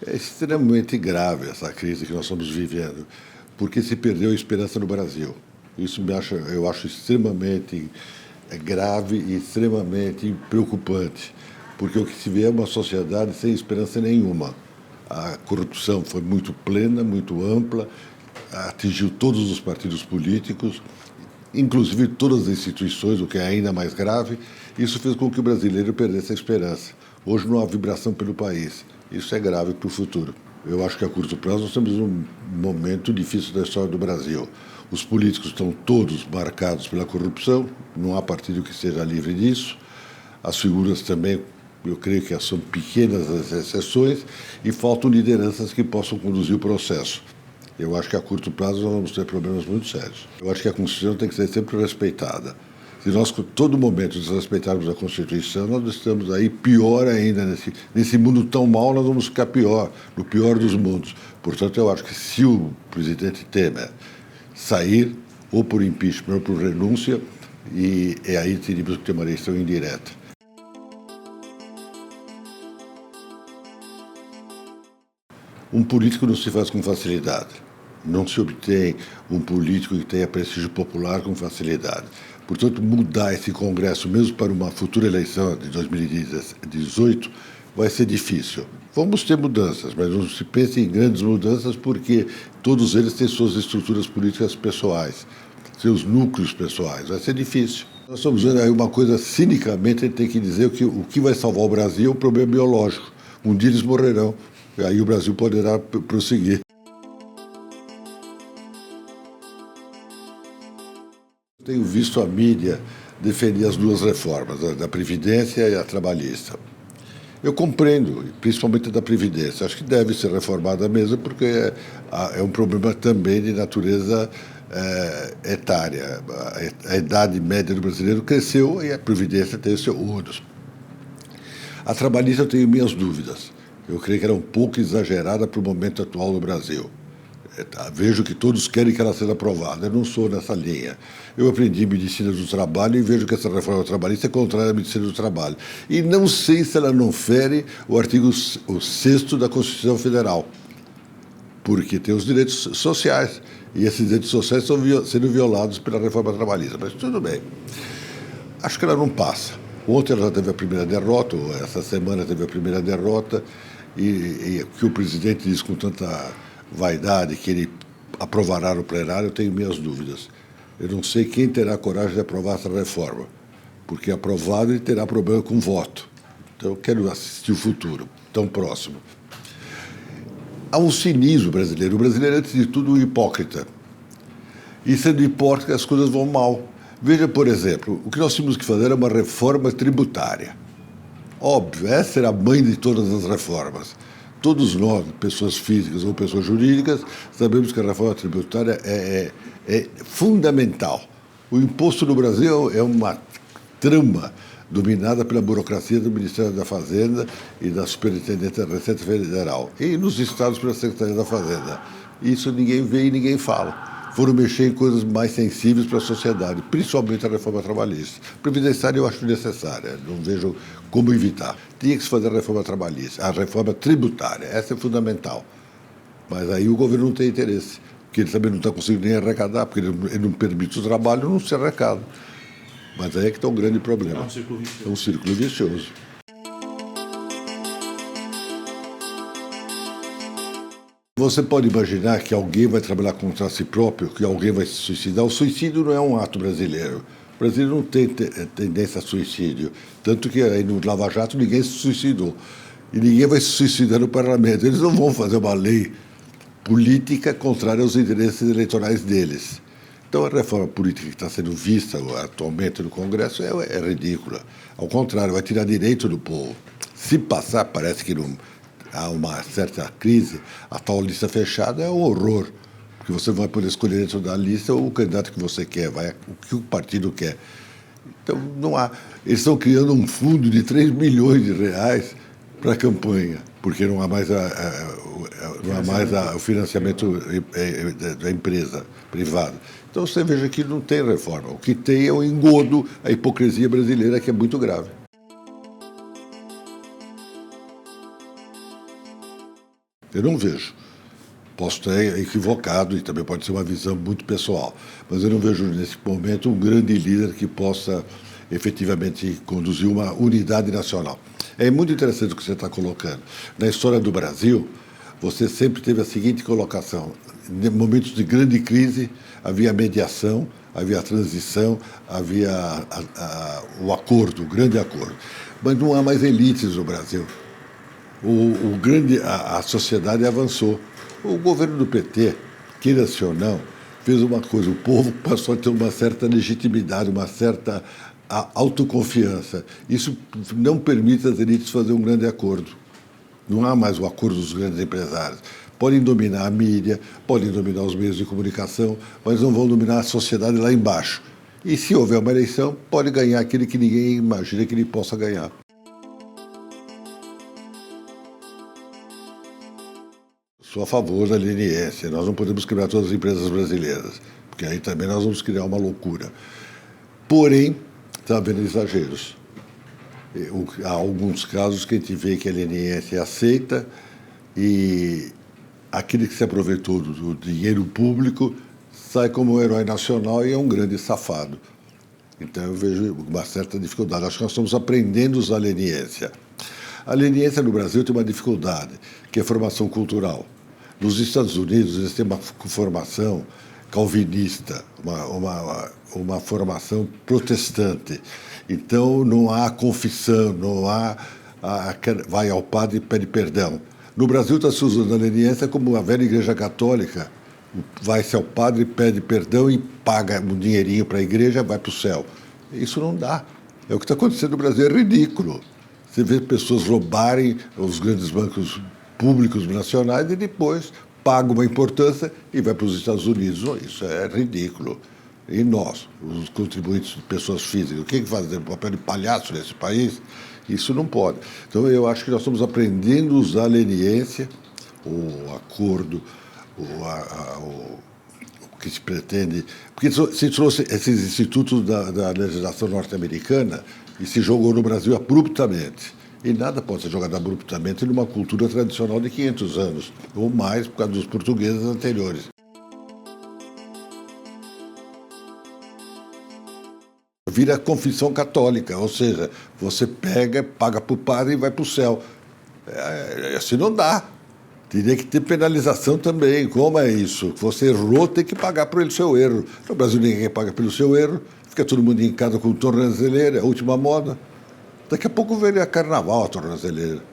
É extremamente grave essa crise que nós estamos vivendo, porque se perdeu a esperança no Brasil. Eu acho extremamente grave e extremamente preocupante, porque o que se vê é uma sociedade sem esperança nenhuma. A corrupção foi muito plena, muito ampla, atingiu todos os partidos políticos, inclusive todas as instituições, o que é ainda mais grave. Isso fez com que o brasileiro perdesse a esperança. Hoje não há vibração pelo país. Isso é grave para o futuro. Eu acho que a curto prazo nós temos um momento difícil da história do Brasil. Os políticos estão todos marcados pela corrupção, não há partido que seja livre disso. As figuras também, eu creio que são pequenas as exceções, e faltam lideranças que possam conduzir o processo. Eu acho que a curto prazo nós vamos ter problemas muito sérios. Eu acho que a Constituição tem que ser sempre respeitada. Se nós, a todo momento, desrespeitarmos a Constituição, nós estamos aí pior ainda. Nesse mundo tão mau, nós vamos ficar pior, no pior dos mundos. Portanto, eu acho que se o presidente Temer sair, ou por impeachment, ou por renúncia, e aí teríamos que ter uma eleição indireta. Um político não se faz com facilidade. Não se obtém um político que tenha prestígio popular com facilidade. Portanto, mudar esse Congresso, mesmo para uma futura eleição de 2018, vai ser difícil. Vamos ter mudanças, mas não se pense em grandes mudanças, porque todos eles têm suas estruturas políticas pessoais, seus núcleos pessoais. Vai ser difícil. Nós estamos vendo aí uma coisa, cinicamente, a gente tem que dizer que o que vai salvar o Brasil é o problema biológico. Um dia eles morrerão, e aí o Brasil poderá prosseguir. Tenho visto a mídia defender as duas reformas, a da Previdência e a trabalhista. Eu compreendo, principalmente a da Previdência. Acho que deve ser reformada mesmo, porque é um problema também de natureza etária. A idade média do brasileiro cresceu e a Previdência tem o seu ônus. A trabalhista eu tenho minhas dúvidas. Eu creio que era um pouco exagerada para o momento atual do Brasil. Vejo que todos querem que ela seja aprovada. Eu não sou nessa linha. Eu aprendi medicina do trabalho e vejo que essa reforma trabalhista é contrária à medicina do trabalho. E não sei se ela não fere o artigo 6º da Constituição Federal, porque tem os direitos sociais, e esses direitos sociais estão sendo violados pela reforma trabalhista. Mas tudo bem. Acho que ela não passa. Ontem ela já teve a primeira derrota, ou essa semana teve a primeira derrota, e que o presidente diz com tanta vaidade que ele aprovará no plenário, eu tenho minhas dúvidas. Eu não sei quem terá coragem de aprovar essa reforma, porque aprovado ele terá problema com voto. Então eu quero assistir o futuro, tão próximo. Há um cinismo brasileiro. O brasileiro é, antes de tudo, um hipócrita. E sendo hipócrita, as coisas vão mal. Veja, por exemplo, o que nós tínhamos que fazer é uma reforma tributária. Óbvio, essa era a mãe de todas as reformas. Todos nós, pessoas físicas ou pessoas jurídicas, sabemos que a reforma tributária é fundamental. O imposto no Brasil é uma trama dominada pela burocracia do Ministério da Fazenda e da Superintendência da Receita Federal, e nos estados pela Secretaria da Fazenda. Isso ninguém vê e ninguém fala. Foram mexer em coisas mais sensíveis para a sociedade, principalmente a reforma trabalhista. Previdenciária eu acho necessária, não vejo como evitar. Tinha que se fazer a reforma trabalhista, a reforma tributária, essa é fundamental. Mas aí o governo não tem interesse, porque ele também não está conseguindo nem arrecadar, porque ele não permite o trabalho, não se arrecada. Mas aí é que está um grande problema. É um círculo vicioso. É um círculo vicioso. Você pode imaginar que alguém vai trabalhar contra si próprio, que alguém vai se suicidar? O suicídio não é um ato brasileiro. O brasileiro não tem tendência a suicídio. Tanto que aí no Lava Jato ninguém se suicidou. E ninguém vai se suicidar no parlamento. Eles não vão fazer uma lei política contrária aos interesses eleitorais deles. Então a reforma política que está sendo vista atualmente no Congresso é ridícula. Ao contrário, vai tirar direito do povo. Se passar, parece que não há uma certa crise, a tal lista fechada é um horror, porque você vai poder escolher dentro da lista o candidato que você quer, o que o partido quer. Então, não há. Eles estão criando um fundo de 3 milhões de reais para a campanha, porque não há mais, o financiamento da empresa privada. Então, você veja que não tem reforma. O que tem é o engodo, a hipocrisia brasileira, que é muito grave. Eu não vejo. Posso estar equivocado e também pode ser uma visão muito pessoal, mas eu não vejo nesse momento um grande líder que possa efetivamente conduzir uma unidade nacional. É muito interessante o que você está colocando. Na história do Brasil, você sempre teve a seguinte colocação: em momentos de grande crise, havia mediação, havia transição, havia o acordo, o grande acordo. Mas não há mais elites no Brasil. A sociedade avançou. O governo do PT, queira-se ou não, fez uma coisa: o povo passou a ter uma certa legitimidade, uma certa autoconfiança. Isso não permite às elites fazer um grande acordo. Não há mais o acordo dos grandes empresários. Podem dominar a mídia, podem dominar os meios de comunicação, mas não vão dominar a sociedade lá embaixo. E se houver uma eleição, pode ganhar aquele que ninguém imagina que ele possa ganhar. Sou a favor da leniência. Nós não podemos quebrar todas as empresas brasileiras, porque aí também nós vamos criar uma loucura. Porém, está havendo exageros. Há alguns casos que a gente vê que a leniência é aceita e aquele que se aproveitou do dinheiro público sai como um herói nacional e é um grande safado. Então eu vejo uma certa dificuldade. Acho que nós estamos aprendendo a usar a leniência. A leniência no Brasil tem uma dificuldade, que é a formação cultural. Nos Estados Unidos, eles têm uma formação calvinista, uma formação protestante. Então, não há confissão, não há vai ao padre e pede perdão. No Brasil, está se usando a leniência como a velha Igreja Católica. Vai-se ao padre, pede perdão e paga um dinheirinho para a igreja, vai para o céu. Isso não dá. É o que está acontecendo no Brasil, é ridículo. Você vê pessoas roubarem os grandes bancos públicos nacionais e depois pagam uma importância e vai para os Estados Unidos. Isso é ridículo. E nós, os contribuintes de pessoas físicas, o que fazem? O papel de palhaço nesse país? Isso não pode. Então, eu acho que nós estamos aprendendo a usar a leniência, o acordo, o que se pretende. Porque se trouxe esses institutos da legislação norte-americana e se jogou no Brasil abruptamente. E nada pode ser jogado abruptamente numa cultura tradicional de 500 anos, ou mais, por causa dos portugueses anteriores. Vira confissão católica, ou seja, você pega, paga para o padre e vai para o céu. Assim não dá. Teria que ter penalização também. Como é isso? Você errou, tem que pagar pelo seu erro. No Brasil ninguém paga pelo seu erro, fica todo mundo em casa com tornozeleira, a última moda. Daqui a pouco vem a carnaval a tornozeleira.